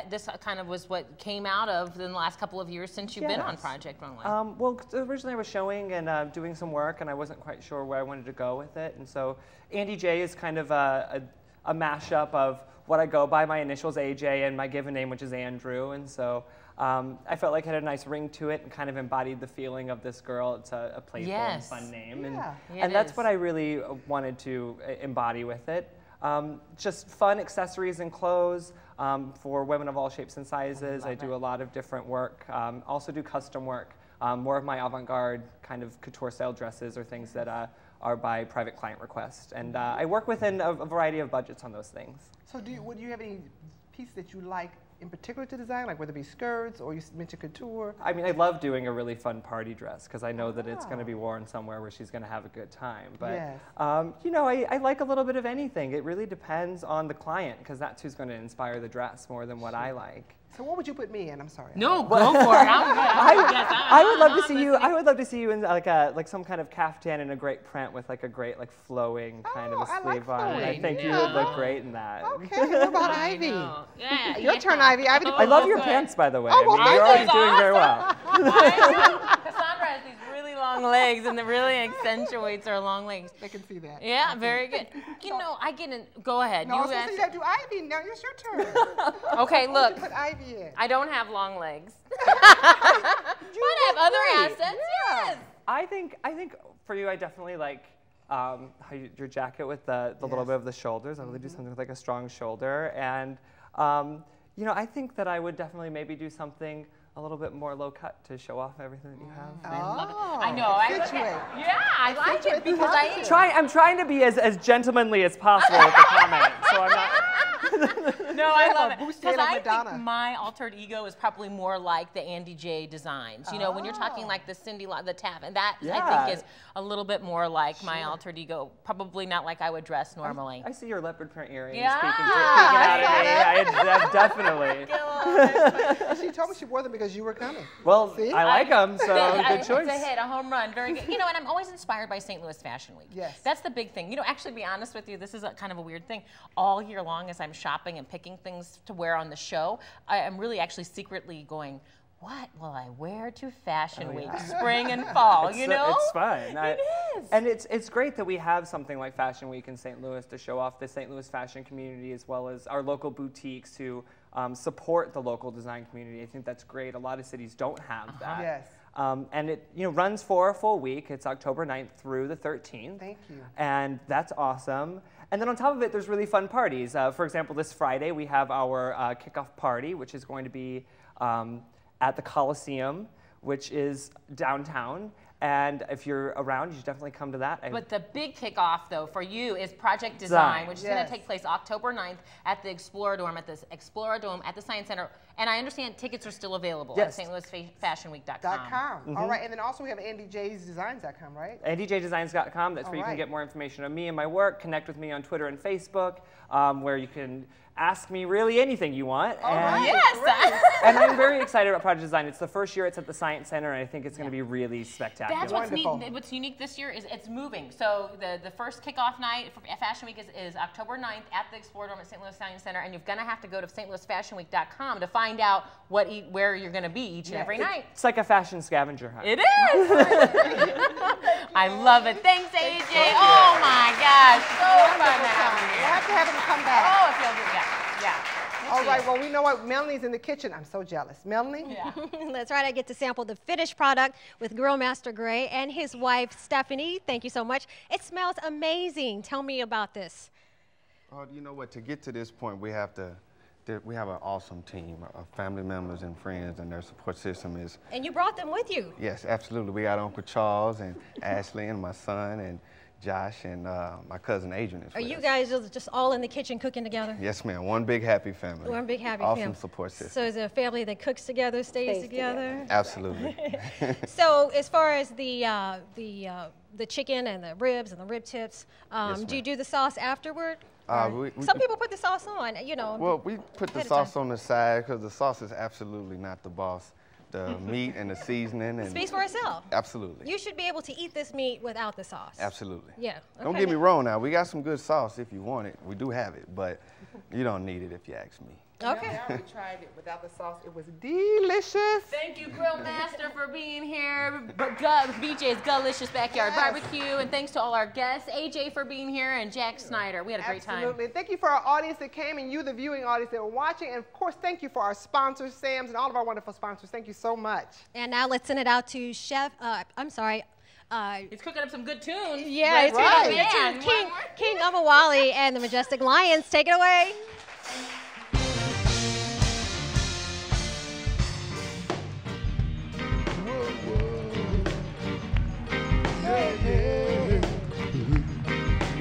this kind of was what came out of in the last couple of years since you've been on Project Runway. Well, originally I was showing and doing some work, and I wasn't quite sure where I wanted to go with it. And so Andy J is kind of a mashup of what I go by, my initials AJ, and my given name, which is Andrew. And so I felt like it had a nice ring to it and kind of embodied the feeling of this girl. It's a playful and fun name. And that's what I really wanted to embody with it. Just fun accessories and clothes for women of all shapes and sizes. I do a lot of different work. Also do custom work. More of my avant-garde kind of couture style dresses or things that are by private client request. And I work within a variety of budgets on those things. So do you have any piece that you like in particular to design, like whether it be skirts or you mentioned couture? I mean, I love doing a really fun party dress because I know that it's going to be worn somewhere where she's going to have a good time. But, you know, I like a little bit of anything. It really depends on the client because that's who's going to inspire the dress more than what I like. So what would you put me in? I'm sorry. No, go for it. I would love to see you. I would love to see you in like some kind of caftan in a great print with like a great like flowing kind of a sleeve on it. I think you would look great in that. Okay, what about Ivy? Yeah, your turn, Ivy. Ivy, I love your pants, by the way. Oh, well, I mean, you're already doing very well. Cassandra has these really long legs, and it really accentuates her long legs. They can see that. Yeah, very good. You know, I get in. Go ahead. No, you I was going to say do Ivy. Now it's your turn. Okay, look. Put Ivy in. I don't have long legs. But I have other assets. Yes. I think for you, I definitely like your jacket with the little bit of the shoulders. I really do something with like a strong shoulder, and you know, I think that I would definitely maybe do something a little bit more low cut to show off everything that you have. I know. I like it because I'm trying to be as gentlemanly as possible with the comment, so I'm not. No, I love it. Because I think my altered ego is probably more like the Andy J designs. You know, when you're talking like the Cindy, the Taff, and that I think is a little bit more like my altered ego. Probably not like I would dress normally. I see your leopard print earrings peeking out at me. Definitely. She told me she wore them because you were coming. Well, I like them, so good choice. It's a hit, a home run, very good. You know, and I'm always inspired by St. Louis Fashion Week. Yes. That's the big thing. You know, actually, to be honest with you, this is kind of a weird thing. All year long, as I'm shopping and picking things to wear on the show, I am really actually secretly going, what will I wear to Fashion Week, spring and fall, you know? It's fun. It is. And it's great that we have something like Fashion Week in St. Louis to show off the St. Louis fashion community as well as our local boutiques who support the local design community. I think that's great. A lot of cities don't have that. Yes. And it runs for a full week. It's October 9th through the 13th. Thank you. And that's awesome. And then on top of it, there's really fun parties. For example, this Friday, we have our kickoff party, which is going to be at the Coliseum, which is downtown. And if you're around, you should definitely come to that. But the big kickoff, though, for you is Project Design, which is going to take place October 9th at the Exploradome, at the Science Center. And I understand tickets are still available at stlouisfashionweek.com. All right, and then also we have AndyJsDesigns.com, right? AndyJdesigns.com. That's where you can get more information on me and my work. Connect with me on Twitter and Facebook, where you can ask me really anything you want. And I'm very excited about Project Design. It's the first year it's at the Science Center, and I think it's going to be really spectacular. That's what's neat. What's unique this year is it's moving. So the first kickoff night for Fashion Week is October 9th at the Exploradome at St. Louis Science Center, and you're going to have to go to stlouisfashionweek.com to find out where you're going to be each and every night. It's like a fashion scavenger hunt. It is. I love it. Thanks, AJ. Oh my gosh, so fun to have you. We'll have to have him come back. Oh, it feels good. Yeah. All right, well, we know what, Melanie's in the kitchen. I'm so jealous. Melanie? Yeah. That's right, I get to sample the finished product with Grill Master Gray and his wife, Stephanie. Thank you so much. It smells amazing. Tell me about this. You know what, to get to this point, we have an awesome team of family members and friends, and their support system is... And you brought them with you. Yes, absolutely. We got Uncle Charles and Ashley and my son and Josh and my cousin Adrian. Are you guys just all in the kitchen cooking together? Yes, ma'am. One big happy family. One big happy family. Awesome support system. So is it a family that cooks together, stays together? Absolutely. So as far as the chicken and the ribs and the rib tips, do you do the sauce afterward? Some people put the sauce on, you know. Well, we put the sauce on the side because the sauce is absolutely not the boss. The meat and the seasoning. And speaks for itself. Absolutely. You should be able to eat this meat without the sauce. Absolutely. Yeah. Okay. Don't get me wrong now. We got some good sauce if you want it. We do have it, but you don't need it if you ask me. Okay. We tried it without the sauce. It was delicious. Thank you, Grill Master, for being here. BJ's Gul-Licious Backyard Barbecue. And thanks to all our guests. AJ for being here and Jack Snyder. We had a great time. Absolutely. Thank you for our audience that came and you, the viewing audience that were watching. And of course, thank you for our sponsors, Sam's, and all of our wonderful sponsors. Thank you so much. And now let's send it out to he's cooking up some good tunes. Yeah, it's right. King Omowale and the Majestic Lions. Take it away.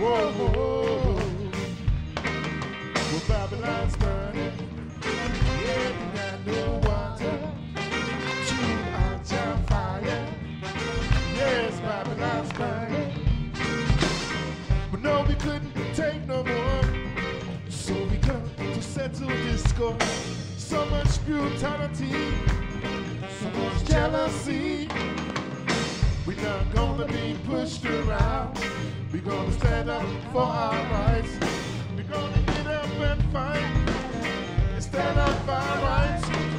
Well, Babylon's burning. Yeah. much brutality, so much jealousy. We're not gonna be pushed around. We're gonna stand up for our rights. We're gonna get up and fight and stand up for our rights.